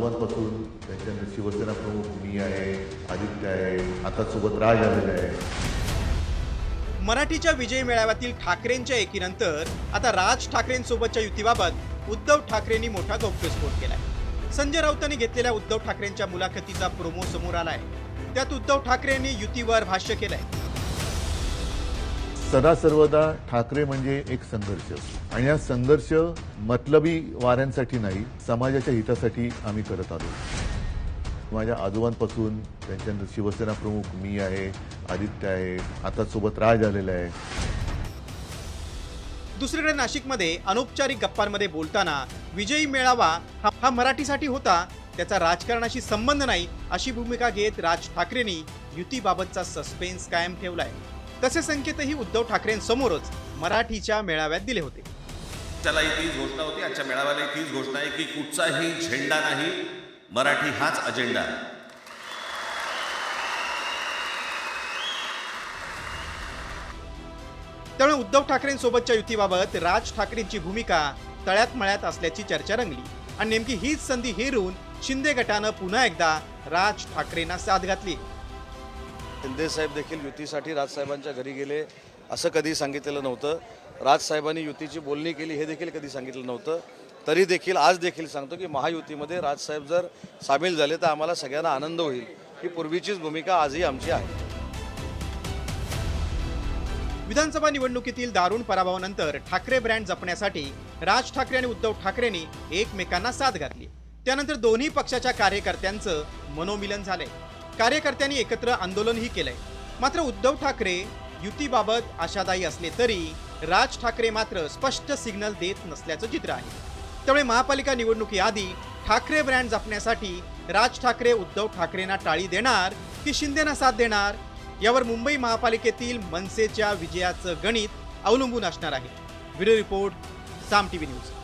आजोबांपासून त्यांच्या शिवसेना प्रमुख मी आहे, आदित्य आहे, आता सोबत राज आलेला आहे. मराठीच्या विजय मेळाव्यातील ठाकरेंच्या एकीनंतर आता राज ठाकरेंसोबतच्या युतीबाबत उद्धव ठाकरेंनी मोठा गौप्यस्फोट केलाय. संजय राऊतांनी घेतलेल्या उद्धव ठाकरेंच्या मुलाखतीचा प्रोमो समोर आलाय. त्यात उद्धव ठाकरेंनी युतीवर भाष्य केलंय. सदा सर्वदा ठाकरे म्हणजे एक संघर्ष, आणि हा संघर्ष मतलबी वाऱ्यांसाठी नाही, समाजाच्या हितासाठी आम्ही करत आलो. माझ्या आजोबांपासून त्यांच्या शिवसेना प्रमुख मी आहे, आदित्य आहे, आता सोबत राज आलेला आहे. दुसरीकडे नाशिकमध्ये अनौपचारिक गप्पांमध्ये बोलताना विजयी मेळावा हा मराठीसाठी होता, त्याचा राजकारणाशी संबंध नाही अशी भूमिका घेत राज ठाकरेंनी युतीबाबतचा सस्पेन्स कायम ठेवलाय. तसे संकेतही उद्धव ठाकरेंसमोरच मराठीच्या मेळाव्यात दिले होते. त्याला तीच घोषणा होती, आजच्या मेळाव्याला तीच घोषणा आहे की कुठचाही झेंडा नाही, मराठी हाच अजेंडा. त्यामुळे उद्धव ठाकरेंसोबतच्या युतीबाबत राज ठाकरेंची भूमिका तळ्यात मळ्यात असल्याची चर्चा रंगली, आणि नेमकी हीच संधी हेरून शिंदे गटानं पुन्हा एकदा राज ठाकरेंना साथ घातली. शिंदे साहेब देखील युतीसाठी राजसाहेबांच्या घरी गेले असं कधी सांगितलेलं नव्हतं. राजसाहेबांनी युतीची बोलणी केली हे देखील कधी सांगितलं नव्हतं. तरी देखील आज देखील सांगतो की महायुतीमध्ये राजसाहेब जर सामील झाले तर आम्हाला सगळ्यांना आनंद होईल. ही पूर्वीचीच भूमिका आजही आमची आहे. विधानसभा निवडणुकीतील दारुण पराभवानंतर ठाकरे ब्रँड जपण्यासाठी राज ठाकरे आणि उद्धव ठाकरेंनी एकमेकांना साथ घातली. त्यानंतर दोन्ही पक्षाच्या कार्यकर्त्यांचं मनोमिलन झालंय. कार्यकर्त्यांनी एकत्र आंदोलनही केलंय. मात्र उद्धव ठाकरे युतीबाबत आशादायी असले तरी राज ठाकरे मात्र स्पष्ट सिग्नल देत नसल्याचं चित्र आहे. त्यामुळे महापालिका निवडणुकीआधी ठाकरे ब्रँड जपण्यासाठी राज ठाकरे उद्धव ठाकरेंना टाळी देणार की शिंदेना साथ देणार, यावर मुंबई महापालिकेतील मनसेच्या विजयाचं गणित अवलंबून असणार आहे. व्हिडिओ रिपोर्ट, साम टीव्ही न्यूज.